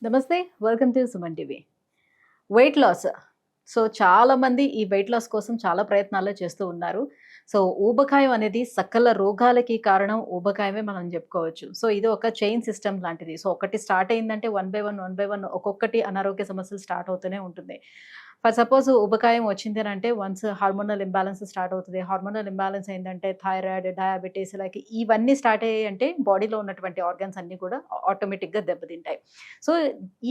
నమస్తే, welcome to Suman TV. Weight loss. So చాలామంది ఈ వెయిట్ లాస్ కోసం చాలా ప్రయత్నాలు చేస్తూ ఉన్నారు. సో ఊబకాయం అనేది సకల రోగాలకి కారణం ఊబకాయమే మనం చెప్పుకోవచ్చు. సో ఇది ఒక చైన్ సిస్టమ్ లాంటిది. సో ఒకటి స్టార్ట్ అయిందంటే వన్ బై వన్ ఒక్కొక్కటి అనారోగ్య సమస్యలు స్టార్ట్ అవుతూనే ఉంటుంది. ఫర్ సపోజ్ ఊబకాయం వచ్చింది అని అంటే వన్స్ హార్మోనల్ ఇంబ్యాలెన్స్ స్టార్ట్ అవుతుంది. హార్మోనల్ ఇంబ్యాలెన్స్ అయిందంటే థైరాయిడ్, డయాబెటీస్ లైక్ ఇవన్నీ స్టార్ట్ అయ్యాయి అంటే బాడీలో ఉన్నటువంటి ఆర్గన్స్ అన్నీ కూడా ఆటోమేటిక్‌గా దెబ్బతింటాయి. సో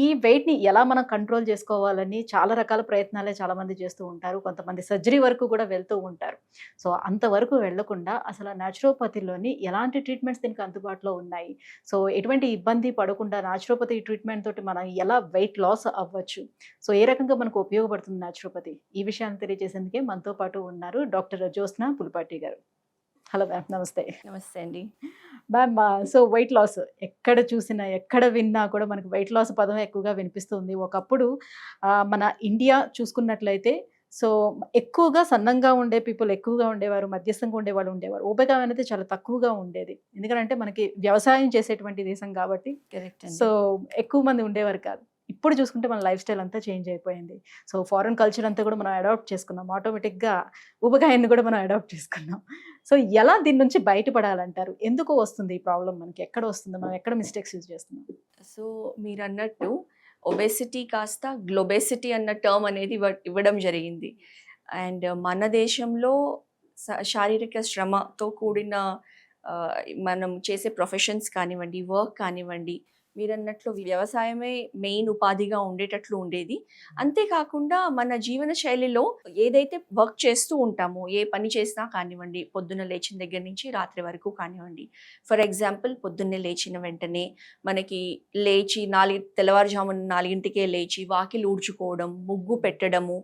ఈ వెయిట్‌ని ఎలా మనం కంట్రోల్ చేసుకోవాలని చాలా రకాల ప్రయత్నాలే చాలామంది చేస్తూ ఉంటారు. కొంతమంది సర్జరీ వరకు కూడా వెళ్తూ ఉంటారు. సో అంతవరకు వెళ్ళకుండా అసలు న్యాచురోపతిలోని ఎలాంటి ట్రీట్మెంట్స్ దీనికి అందుబాటులో ఉన్నాయి? సో ఎటువంటి ఇబ్బంది పడకుండా న్యాచురోపతి ట్రీట్మెంట్ తోటి మనం ఎలా వెయిట్ లాస్ అవ్వచ్చు? సో ఏ రకంగా మనకు ఉపయోగపడుతుంది న్యాచురోపతి? ఈ విషయాన్ని తెలియజేసేందుకే మనతో పాటు ఉన్నారు డాక్టర్ జ్యోత్స్న పులిపాటి గారు. హలో మ్యామ్, నమస్తే. నమస్తే అండి. మ్యామ్, సో వెయిట్ లాస్ ఎక్కడ చూసినా, ఎక్కడ విన్నా కూడా మనకు వెయిట్ లాస్ పదం ఎక్కువగా వినిపిస్తుంది. ఒకప్పుడు మన ఇండియా చూసుకున్నట్లయితే సో ఎక్కువగా సన్నంగా ఉండే పీపుల్ ఎక్కువగా ఉండేవారు, మధ్యస్థంగా ఉండేవాళ్ళు ఉండేవారు. ఊబకాయం అనేది చాలా తక్కువగా ఉండేది. ఎందుకంటే మనకి వ్యవసాయం చేసేటువంటి దేశం కాబట్టి కరెక్ట్ అండి. సో ఎక్కువ మంది ఉండేవారు కాదు. ఇప్పుడు చూసుకుంటే మన లైఫ్ స్టైల్ అంతా చేంజ్ అయిపోయింది. సో ఫారెన్ కల్చర్ అంతా కూడా మనం అడాప్ట్ చేసుకున్నాం. ఆటోమేటిక్‌గా ఊబకాయాన్ని కూడా మనం అడాప్ట్ చేసుకున్నాం. సో ఎలా దీని నుంచి బయటపడాలంటారు? ఎందుకు వస్తుంది ఈ ప్రాబ్లమ్ మనకి? ఎక్కడ వస్తుంది? మనం ఎక్కడ మిస్టేక్స్ యూజ్ చేస్తున్నాం? సో మీరన్నట్టు ఒబెసిటీ కాస్త గ్లోబెసిటీ అన్న టర్మ్ అనేది ఇవ్వడం జరిగింది. అండ్ మన దేశంలో శారీరక శ్రమతో కూడిన మనం చేసే ప్రొఫెషన్స్ కానివ్వండి, వర్క్ కానివ్వండి, మీరన్నట్లు వ్యవసాయమే మెయిన్ ఉపాధిగా ఉండేటట్లు ఉండేది. అంతేకాకుండా మన జీవన శైలిలో ఏదైతే వర్క్ చేస్తూ ఉంటామో, ఏ పని చేసినా కానివ్వండి, పొద్దున్న లేచిన దగ్గర నుంచి రాత్రి వరకు కానివ్వండి. ఫర్ ఎగ్జాంపుల్ పొద్దున్నే లేచిన వెంటనే మనకి లేచి తెల్లవారుజామున 4కే లేచి వాకిలి ఊడ్చుకోవడం, ముగ్గు పెట్టడము,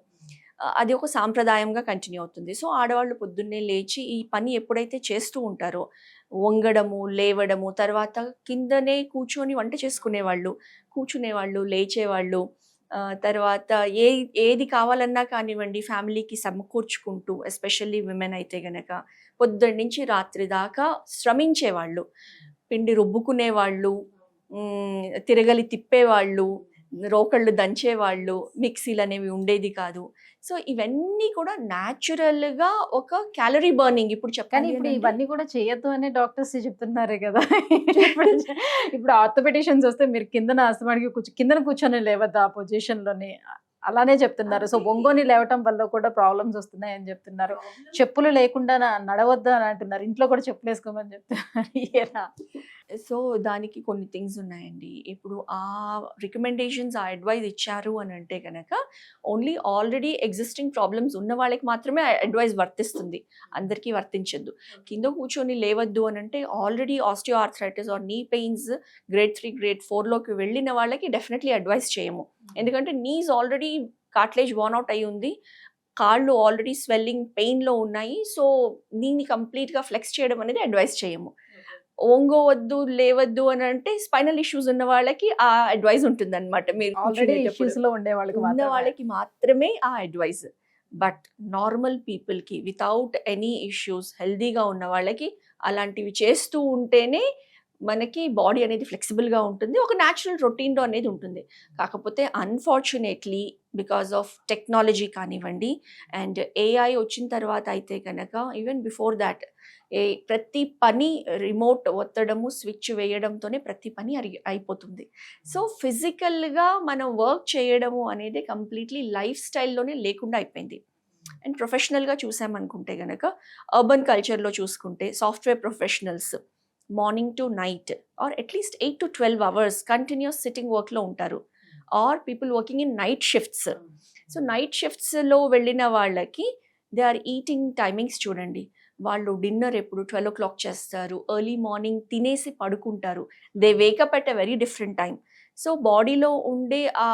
అది ఒక సాంప్రదాయంగా కంటిన్యూ అవుతుంది. సో ఆడవాళ్ళు పొద్దున్నే లేచి ఈ పని ఎప్పుడైతే చేస్తూ ఉంటారో, వంగడము, లేవడము, తర్వాత కిందనే కూర్చొని వంట కూర్చునేవాళ్ళు, లేచేవాళ్ళు, తర్వాత ఏది కావాలన్నా కానివ్వండి ఫ్యామిలీకి సమకూర్చుకుంటూ, ఎస్పెషల్లీ విమెన్ అయితే గనక పొద్దున్న నుంచి రాత్రి దాకా శ్రమించేవాళ్ళు, పిండి రుబ్బుకునేవాళ్ళు, తిరగలి తిప్పేవాళ్ళు, రోకళ్ళు దంచేవాళ్ళు, మిక్సీలు అనేవి ఉండేది కాదు. సో ఇవన్నీ కూడా న్యాచురల్గా ఒక క్యాలరీ బర్నింగ్. ఇప్పుడు కానీ చెప్పాలి ఇప్పుడు అంటే ఇవన్నీ కూడా చేయొద్దు అని డాక్టర్స్ చెప్తున్నారే కదా! ఇప్పుడు ఆర్థోపెడిషియన్స్ వస్తే మీరు కిందన కూర్చొని లేవద్దు ఆ పొజిషన్‌లోని అలానే చెప్తున్నారు. సో ఒంగోని లేవటం వల్ల కూడా ప్రాబ్లమ్స్ వస్తున్నాయని చెప్తున్నారు. చెప్పులు లేకుండా నడవద్దు అని అంటున్నారు. ఇంట్లో కూడా చెప్పులేసుకోమని చెప్తున్నారు. ఎలా? సో దానికి కొన్ని థింగ్స్ ఉన్నాయండి. ఇప్పుడు ఆ రికమెండేషన్స్, ఆ అడ్వైజ్ ఇచ్చారు అని అంటే కనుక ఓన్లీ ఆల్రెడీ ఎగ్జిస్టింగ్ ప్రాబ్లమ్స్ ఉన్న వాళ్ళకి మాత్రమే అడ్వైజ్ వర్తిస్తుంది, అందరికీ వర్తించద్దు. కింద కూర్చొని లేవద్దు అని అంటే already osteoarthritis or knee pains grade 3, grade 4లోకి వెళ్ళిన వాళ్ళకి డెఫినెట్లీ అడ్వైజ్ చేయము. ఎందుకంటే నీస్ ఆల్రెడీ కార్టిలేజ్ వార్న్అవుట్ అయి ఉంది, కాళ్ళు ఆల్రెడీ స్వెల్లింగ్, పెయిన్లో ఉన్నాయి. సో నీని కంప్లీట్గా ఫ్లెక్స్ చేయడం అనేది అడ్వైజ్ చేయము. ఓంగోవద్దు, లేవద్దు అని అంటే స్పైనల్ ఇష్యూస్ ఉన్న వాళ్ళకి ఆ అడ్వైజ్ ఉంటుంది అనమాట. మీరు ఆల్రెడీ ఇష్యూస్‌లో ఉండే వాళ్ళకి మాత్రమే ఆ అడ్వైజ్. బట్ నార్మల్ పీపుల్కి వితౌట్ ఎనీ ఇష్యూస్ హెల్దీగా ఉన్న వాళ్ళకి అలాంటివి చేస్తూ ఉంటేనే మనకి బాడీ అనేది ఫ్లెక్సిబుల్గా ఉంటుంది, ఒక న్యాచురల్ రొటీన్లో అనేది ఉంటుంది. కాకపోతే అన్ఫార్చునేట్లీ బికాస్ ఆఫ్ టెక్నాలజీ కానివ్వండి అండ్ ఏఐ వచ్చిన తర్వాత అయితే కనుక ఈవెన్ బిఫోర్ దాట్ ప్రతి పని రిమోట్ ఒత్తడము, స్విచ్ వేయడంతోనే ప్రతి పని అయిపోతుంది. సో ఫిజికల్గా మనం వర్క్ చేయడము అనేది కంప్లీట్లీ లైఫ్ స్టైల్లోనే లేకుండా అయిపోయింది. అండ్ ప్రొఫెషనల్గా చూసామనుకుంటే కనుక అర్బన్ కల్చర్లో చూసుకుంటే software professionals morning to night or at least 8 to 12 hours continuous sitting వర్క్లో ఉంటారు. Or people working in night shifts. So night షిఫ్ట్స్లో వెళ్ళిన వాళ్ళకి దే ఆర్ ఈటింగ్ టైమింగ్స్ చూడండి. వాళ్ళు డిన్నర్ ఎప్పుడు 12 o'clock చేస్తారు, ఎర్లీ మార్నింగ్ తినేసి పడుకుంటారు. They wake up at a very different time. So బాడీలో ఉండే ఆ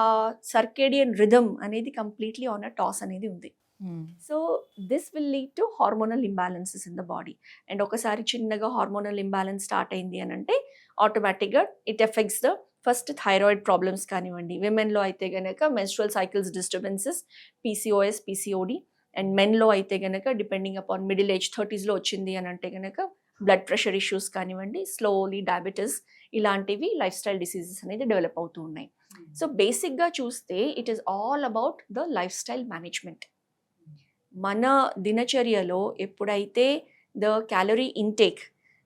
సర్కేడియన్ రిథమ్ అనేది కంప్లీట్లీ ఆన్ అ టాస్ అనేది ఉంది. So this will lead to hormonal imbalances in the body. And ఒకసారి చిన్నగా హార్మోనల్ ఇంబ్యాలెన్స్ స్టార్ట్ అయింది అని అంటే ఆటోమేటిక్గా it affects the first thyroid problems కానివ్వండి, విమెన్లో అయితే కనుక menstrual cycles disturbances, PCOS, PCOD. And మెన్లో అయితే కనుక డిపెండింగ్ అపాన్ మిడిల్ ఏజ్ 30sలో వచ్చింది అని అంటే కనుక బ్లడ్ ప్రెషర్ ఇష్యూస్ కానివ్వండి, స్లోలీ డయాబెటీస్, ఇలాంటివి లైఫ్ స్టైల్ డిసీజెస్ అనేది డెవలప్ అవుతూ ఉన్నాయి. సో బేసిక్గా చూస్తే it is all about the life style management. మన దినచర్యలో ఎప్పుడైతే ద క్యాలరీ ఇంటేక్,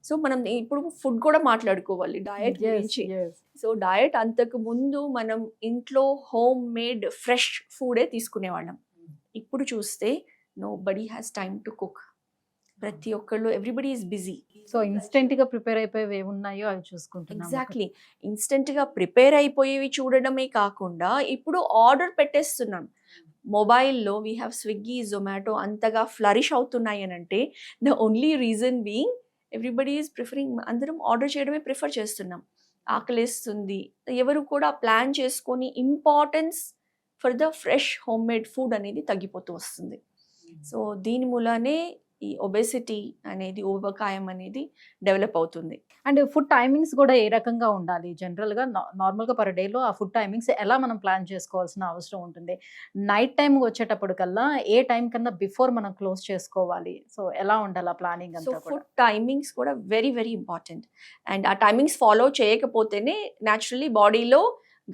సో మనం ఇప్పుడు ఫుడ్ కూడా మాట్లాడుకోవాలి డయట్ గురించి. సో డయట్ అంతకు ముందు మనం ఇంట్లో హోమ్ మేడ్ ఫ్రెష్ ఫుడే తీసుకునేవాళ్ళం. ఇప్పుడు చూస్తే nobody has time to cook. ప్రతి ఒక్కళ్ళు everybody is busy. So instant గా ప్రిపేర్ అయిపోయేవి ఏమున్నాయో అవి చూసుకుంటున్నాం. ఎగ్జాక్ట్లీ, ఇన్స్టెంట్గా ప్రిపేర్ అయిపోయేవి చూడడమే కాకుండా ఇప్పుడు ఆర్డర్ పెట్టేస్తున్నాం. మొబైల్లో వీ హ్యావ్ స్విగ్గీ, జొమాటో అంతగా ఫ్లరిష్ అవుతున్నాయి అని అంటే the only reason being everybody is preferring, అందరం ఆర్డర్ చేయడమే ప్రిఫర్ చేస్తున్నాం. ఆకలిస్తుంది, ఎవరు కూడా ప్లాన్ చేసుకొని importance for the fresh home made food అనేది తగ్గిపోతూ వస్తుంది. సో దీని మూలానే ఈ ఒబెసిటీ అనేది, ఊబకాయం అనేది డెవలప్ అవుతుంది. అండ్ ఫుడ్ టైమింగ్స్ కూడా ఏ రకంగా ఉండాలి? జనరల్గా నార్మల్గా పర్ డేలో ఆ ఫుడ్ టైమింగ్స్ ఎలా మనం ప్లాన్ చేసుకోవాల్సిన అవసరం ఉంటుంది? నైట్ టైం వచ్చేటప్పటికల్లా ఏ టైం కన్నా బిఫోర్ మనం క్లోజ్ చేసుకోవాలి? సో ఎలా ఉండాలి ఆ ప్లానింగ్ సో అంతా కూడా? ఫుడ్ టైమింగ్స్ కూడా వెరీ వెరీ ఇంపార్టెంట్. అండ్ ఆ టైమింగ్స్ ఫాలో చేయకపోతేనే న్యాచురలీ బాడీలో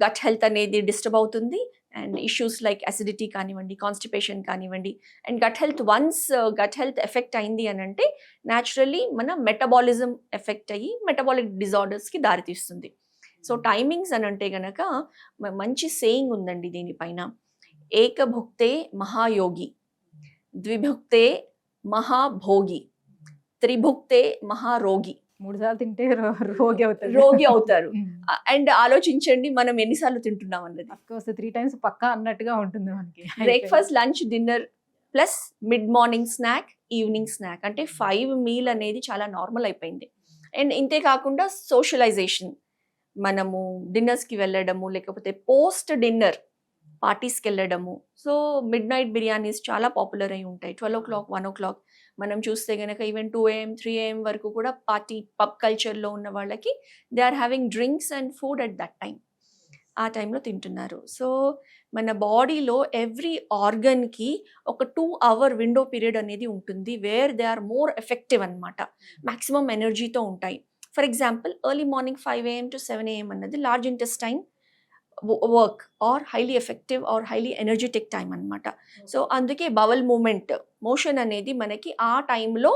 గట్ హెల్త్ అనేది డిస్టర్బ్ అవుతుంది. అండ్ ఇష్యూస్ లైక్ అసిడిటీ కానివ్వండి, కాన్స్టిపేషన్ కానివ్వండి, and once gut health affect అయింది అని అంటే న్యాచురల్లీ మన మెటబాలిజం ఎఫెక్ట్ అయ్యి మెటబాలిక్ డిజార్డర్స్కి దారితీస్తుంది. సో టైమింగ్స్ అని అంటే గనక మంచి సేయింగ్ ఉందండి దీనిపైన. ఏకభుక్తే మహాయోగి, ద్విభుక్తే మహాభోగి, త్రిభుక్తే మహారోగి. 3 సార్లు తింటే రోగి అవుతారు. రోగి అవుతారు. అండ్ ఆలోచించండి మనం ఎన్నిసార్లు తింటున్నాం అన్నది. అఫ్కోర్స్ 3 టైమ్స్ పక్కా అన్నట్టుగా ఉంటుంది మనకి. Breakfast, lunch, dinner plus mid morning snack, evening snack అంటే 5 మీల్ అనేది చాలా నార్మల్ అయిపోయింది. అండ్ ఇంతే కాకుండా సోషలైజేషన్, మనము డిన్నర్స్కి వెళ్ళడము, లేకపోతే పోస్ట్ డిన్నర్ పార్టీస్కి వెళ్ళడము. సో మిడ్ నైట్ బిర్యానీస్ చాలా పాపులర్ అయి ఉంటాయి. 12 o'clock, 1 o'clock. మనం చూస్తే కనుక ఈవెన్ 2 AM, 3 AM వరకు కూడా పార్టీ పబ్ కల్చర్లో ఉన్న వాళ్ళకి they are having drinks and food at that time. ఆ టైంలో తింటున్నారు. సో మన బాడీలో ఎవ్రీ ఆర్గన్కి ఒక 2 hour విండో పీరియడ్ అనేది ఉంటుంది where they are more effective అనమాట, మ్యాక్సిమం ఎనర్జీతో ఉంటాయి. For example early morning 5 AM to 7 AM అన్నది large intestine work are highly effective are highly energetic time అనమాట. సో అందుకే బవల్ మూమెంట్, మోషన్ అనేది మనకి ఆ టైంలో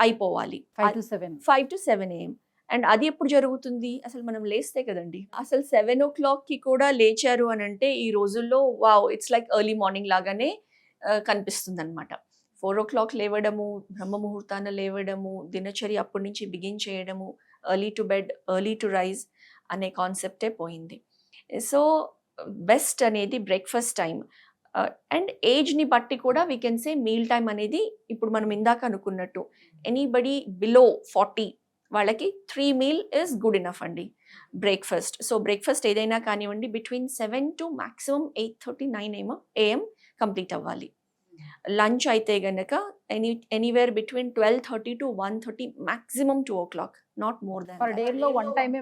అయిపోవాలి. 5 to 7 AM. అండ్ అది ఎప్పుడు జరుగుతుంది? అసలు మనం లేస్తే కదండి. అసలు 7 o'clockకి కూడా లేచారు అని అంటే ఈ రోజుల్లో wow, it's like early morning లాగానే కనిపిస్తుంది అనమాట. 4 o'clock లేవడము, బ్రహ్మ ముహూర్తాన లేవడము, దినచర్య అప్పటి నుంచి బిగిన్ చేయడము, early to bed early to rise అనే కాన్సెప్టే పోయింది. సో బెస్ట్ అనేది బ్రేక్ఫాస్ట్ టైం. అండ్ ఏజ్ని బట్టి కూడా we can say meal time అనేది ఇప్పుడు మనం ఇందాక అనుకున్నట్టు ఎనీబడి బిలో 40 వాళ్ళకి 3 meal ఇస్ గుడ్ ఇనఫ్ అండి బ్రేక్ఫాస్ట్. సో బ్రేక్ఫాస్ట్ ఏదైనా కానివ్వండి between 7 to maximum 8:30, 9 AM complete అవ్వాలి. లంచ్ అయితే గనక anywhere between 12:30 to 1:30, maximum 2 o'clock, not more than. Per డేలో 1 time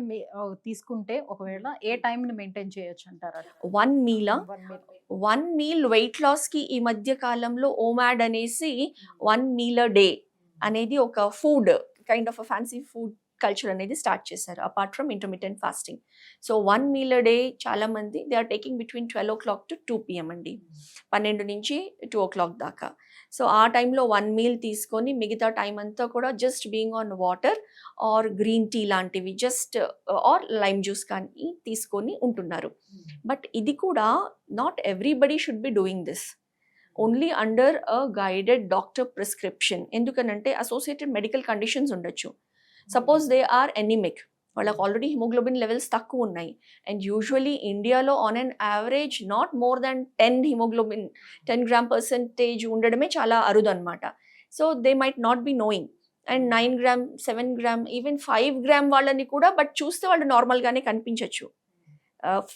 తీసుకుంటే ఒకవేళ ఏ టైం ని మెయింటైన్ చేయొచ్చు అంటారా? 1 meal 1 meal వెయిట్ లాస్కి ఈ మధ్య కాలంలో ఓమాడ్ అనేసి 1 meal a day అనేది ఒక food kind of a fancy food culture అనేది స్టార్ట్ చేశారు apart from intermittent fasting. So 1 meal a day చాలా మంది they are taking between 12 o'clock to 2 PM అండి, 12 నుంచి 2 o'clock దాకా. సో ఆ టైంలో 1 meal తీసుకొని మిగతా టైం అంతా కూడా just being on water or green tea లాంటివి జస్ట్ ఆర్ లైమ్ జ్యూస్ కానీ తీసుకొని ఉంటున్నారు. బట్ ఇది కూడా not everybody should be doing this, only under a guided doctor prescription. ఎందుకనంటే అసోసియేటెడ్ మెడికల్ కండిషన్స్ ఉండొచ్చు. సపోజ్ దే ఆర్ ఎనిమిక్, వాళ్ళకి already haemoglobin levels తక్కువ ఉన్నాయి. అండ్ యూజువలీ ఇండియాలో on an average not more than 10 haemoglobin 10 gram% ఉండడమే చాలా అరుదు అనమాట. So they might not be knowing. And 9 gram, 7 gram, even 5 gram వాళ్ళని కూడా బట్ చూస్తే వాళ్ళు నార్మల్గానే కనిపించవచ్చు.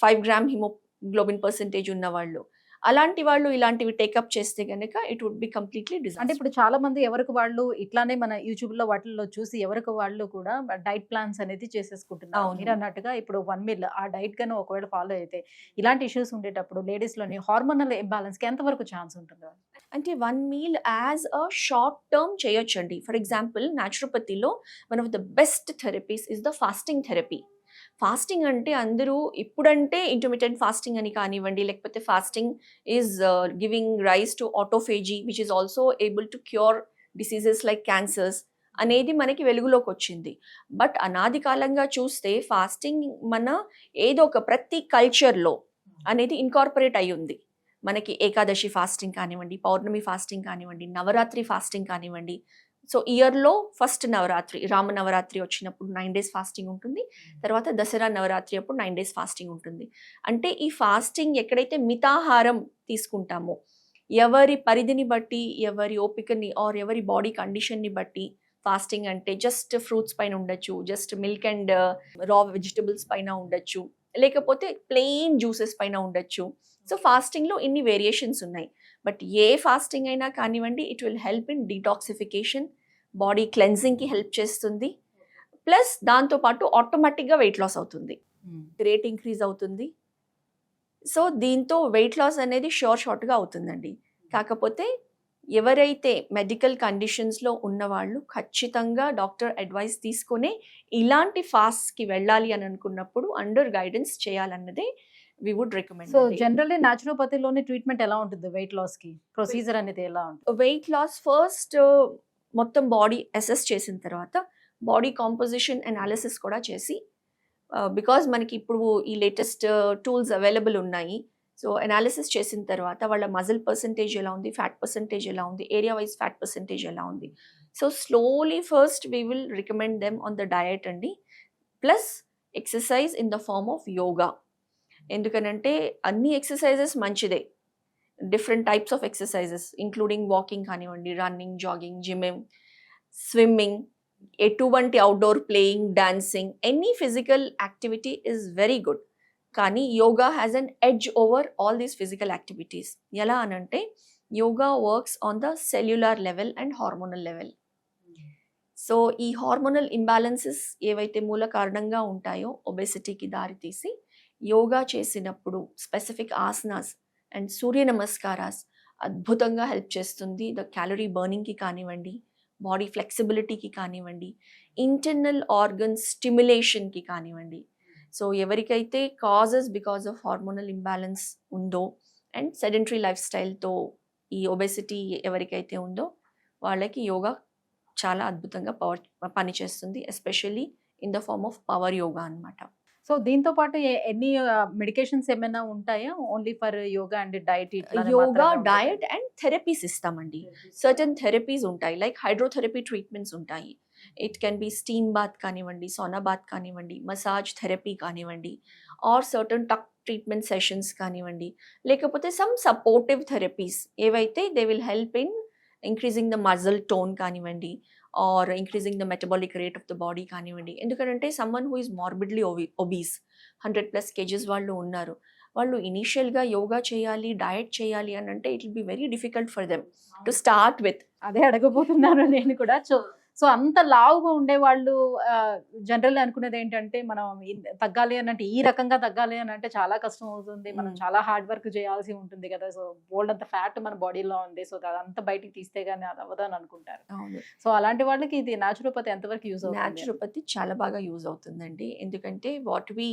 5 gram హిమోగ్లోబిన్ పర్సెంటేజ్ ఉన్న వాళ్ళు, అలాంటి వాళ్ళు ఇలాంటివి టేకప్ చేస్తే కనుక ఇట్ వుడ్ బి కంప్లీట్లీ అంటే డిజాస్టర్. ఇప్పుడు చాలా మంది ఎవరికి వాళ్ళు ఇట్లానే మన యూట్యూబ్ లో వాటిల్లో చూసి ఎవరికి వాళ్ళు కూడా డైట్ ప్లాన్స్ అనేది చేసేసుకుంటున్నారు. అవును. మీరు అన్నట్టుగా ఇప్పుడు 1 meal ఆ డైట్ గాను ఒకవేళ ఫాలో అయితే ఇలాంటి ఇష్యూస్ ఉండేటప్పుడు లేడీస్ లోని హార్మోనల్ ఇంబాలెన్స్ కి ఎంతవరకు ఛాన్స్ ఉంటుంది? అంటే 1 meal as a short term చేయొచ్చండి. ఫర్ ఎగ్జాంపుల్ న్యాచురోపతిలో one of the best therapies is the fasting therapy. Fasting అంటే అందరూ ఇప్పుడంటే ఇంటర్మిటెంట్ ఫాస్టింగ్ అని కానివ్వండి, లేకపోతే fasting is giving rise to autophagy which is also able to cure diseases like cancers అనేది మనకి వెలుగులోకి వచ్చింది. బట్ అనాది కాలంగా చూస్తే ఫాస్టింగ్ మన ఏదో ఒక ప్రతి కల్చర్లో అనేది ఇన్కార్పొరేట్ అయి ఉంది. మనకి ఏకాదశి ఫాస్టింగ్ కానివ్వండి, పౌర్ణమి ఫాస్టింగ్ కానివ్వండి, నవరాత్రి ఫాస్టింగ్ కానివ్వండి. సో ఇయర్లో ఫస్ట్ నవరాత్రి, రామ నవరాత్రి వచ్చినప్పుడు 9 days ఫాస్టింగ్ ఉంటుంది. తర్వాత దసరా నవరాత్రి అప్పుడు 9 days ఫాస్టింగ్ ఉంటుంది. అంటే ఈ ఫాస్టింగ్ ఎక్కడైతే మితాహారం తీసుకుంటామో, ఎవరి పరిధిని బట్టి, ఎవరి ఓపికని ఆర్ ఎవరి బాడీ కండిషన్ని బట్టి ఫాస్టింగ్ అంటే జస్ట్ ఫ్రూట్స్ పైన ఉండొచ్చు, జస్ట్ మిల్క్ అండ్ రా వెజిటబుల్స్ పైన ఉండొచ్చు, లేకపోతే ప్లెయిన్ జ్యూసెస్ పైన ఉండొచ్చు. సో ఫాస్టింగ్లో ఇన్ని వేరియేషన్స్ ఉన్నాయి. బట్ ఏ ఫాస్టింగ్ అయినా కానివ్వండి, it will help in detoxification, body క్లెన్జింగ్కి హెల్ప్ చేస్తుంది. ప్లస్ దాంతోపాటు ఆటోమేటిక్గా వెయిట్ లాస్ అవుతుంది, రేట్ ఇంక్రీజ్ అవుతుంది. సో దీంతో వెయిట్ లాస్ అనేది షార్ట్గా అవుతుందండి. కాకపోతే ఎవరైతే మెడికల్ కండిషన్స్లో ఉన్నవాళ్ళు ఖచ్చితంగా డాక్టర్ అడ్వైస్ తీసుకునే ఇలాంటి ఫాస్ట్కి వెళ్ళాలి అని అనుకున్నప్పుడు అండర్ గైడెన్స్ చేయాలన్నదే we would recommend. So generally న్యాచురోపతిలోని ట్రీట్మెంట్ ఎలా ఉంటుంది వెయిట్ లాస్ కి? ప్రొసీజర్ అనేది ఎలా ఉంటుంది? వెయిట్ లాస్ ఫస్ట్ మొత్తం బాడీ అసెస్ చేసిన తర్వాత బాడీ కాంపోజిషన్ అనాలిసిస్ కూడా చేసి, బికాజ్ మనకి ఇప్పుడు ఈ లేటెస్ట్ టూల్స్ అవైలబుల్ ఉన్నాయి. సో అనాలిసిస్ చేసిన తర్వాత వాళ్ళ మజిల్ పర్సంటేజ్ ఎలా ఉంది, ఫ్యాట్ పర్సంటేజ్ ఎలా ఉంది, ఏరియా వైజ్ ఫ్యాట్ పర్సంటేజ్ ఎలా ఉంది. So slowly first we will recommend them on the diet అండి. Plus exercise in the form of yoga. ఎందుకనంటే అన్ని ఎక్సర్సైజెస్ మంచిదే, different types of exercises including walking కానివ్వండి, రన్నింగ్, జాగింగ్, జిమ్మింగ్, స్విమ్మింగ్, ఎటువంటి outdoor playing, dancing, any physical activity is very good. కానీ yoga has an edge over all these physical activities. ఎలా అనంటే yoga works on the cellular level and hormonal level. So ఈ hormonal imbalances ఏవైతే మూల కారణంగా ఉంటాయో ఒబెసిటీకి దారితీసి, యోగా చేసినప్పుడు స్పెసిఫిక్ ఆసనాస్ అండ్ సూర్య నమస్కారాస్ అద్భుతంగా హెల్ప్ చేస్తుంది. ద క్యాలరీ బర్నింగ్కి కానివ్వండి, బాడీ ఫ్లెక్సిబిలిటీకి కానివ్వండి, ఇంటర్నల్ ఆర్గన్ స్టిమ్యులేషన్కి కానివ్వండి. సో ఎవరికైతే causes because of hormonal imbalance ఉందో అండ్ సెడెంటరీ లైఫ్ స్టైల్తో ఈ ఒబెసిటీ ఎవరికైతే ఉందో వాళ్ళకి యోగా చాలా అద్భుతంగా పనిచేస్తుంది, especially in the form of power yoga అనమాట. సో దీంతో పాటు ఎన్ని మెడికేషన్స్ ఏమైనా ఉంటాయా only for yoga and diet? Yoga, diet and therapies ఇస్తామండి. సర్టన్ థెరపీస్ ఉంటాయి, లైక్ హైడ్రోథెరపీ ట్రీట్మెంట్స్ ఉంటాయి. It can be steam bath కానివ్వండి, సోనా బాత్ కానివ్వండి, మసాజ్ థెరపీ కానివ్వండి, ఆర్ సర్టన్ టక్ ట్రీట్మెంట్ సెషన్స్ కానివ్వండి, లేకపోతే సమ్ సపోర్టివ్ థెరపీస్ ఏవైతే they will help in increasing the muscle tone కానివ్వండి, or increasing the metabolic rate of the body కానివ్వండి. ఎందుకంటే someone who is morbidly obese, 100+ kgs వాళ్ళు ఉన్నారు, వాళ్ళు ఇనీషియల్గా యోగా చేయాలి, డయట్ చేయాలి అని అంటే it will be very difficult for them to start with. అదే అడగబోతున్నాను నేను కూడా. సో అంత లావుగా ఉండే వాళ్ళు జనరల్ అనుకునేది ఏంటంటే మనం తగ్గాలి అని అంటే, ఈ రకంగా తగ్గాలి అని అంటే చాలా కష్టం అవుతుంది, మనం చాలా హార్డ్ వర్క్ చేయాల్సి ఉంటుంది కదా. సో బోల్డ్ అంత ఫ్యాట్ మన బాడీలో ఉంది, సో అదంతా బయటికి తీస్తే గానీ అది అవ్వదు అని అనుకుంటారు. సో అలాంటి వాళ్ళకి ఇది న్యాచురోపతి ఎంతవరకు యూజ్ అవుతుంది? న్యాచురోపతి చాలా బాగా యూజ్ అవుతుందండి. ఎందుకంటే what we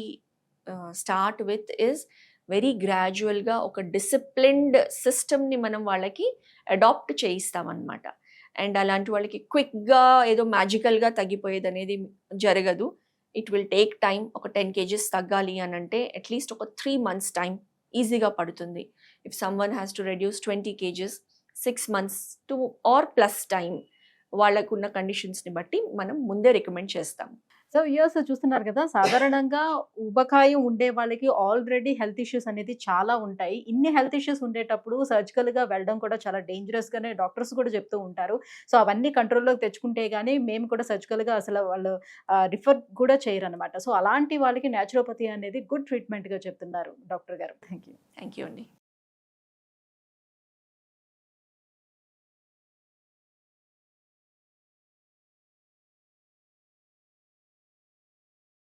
start with is very గ్రాడ్యువల్గా ఒక డిసిప్లిన్డ్ సిస్టమ్ని మనం వాళ్ళకి అడాప్ట్ చేయిస్తామన్నమాట. అండ్ అలాంటి వాళ్ళకి క్విక్గా ఏదో మ్యాజికల్గా తగ్గిపోయేది అనేది జరగదు. It will take time. ఒక 10 kgs తగ్గాలి అని అంటే అట్లీస్ట్ ఒక 3 months టైం ఈజీగా పడుతుంది. If someone has to reduce 20 kgs 6 months to or plus time, వాళ్ళకున్న కండిషన్స్ని బట్టి మనం ముందే రికమెండ్ చేస్తాం. సో ఇయర్స్ చూస్తున్నారు కదా, సాధారణంగా ఊబకాయం ఉండే వాళ్ళకి ఆల్రెడీ హెల్త్ ఇష్యూస్ అనేది చాలా ఉంటాయి. ఇన్ని హెల్త్ ఇష్యూస్ ఉండేటప్పుడు సర్జికల్గా వెళ్ళడం కూడా చాలా డేంజరస్గానే డాక్టర్స్ కూడా చెప్తూ ఉంటారు. సో అవన్నీ కంట్రోల్లోకి తెచ్చుకుంటే కానీ మేము కూడా సర్జికల్గా అసలు వాళ్ళు రిఫర్ కూడా చేయరు అనమాట. సో అలాంటి వాళ్ళకి న్యాచురోపతి అనేది గుడ్ ట్రీట్మెంట్గా చెప్తున్నారు డాక్టర్ గారు. థ్యాంక్ యూ అండి.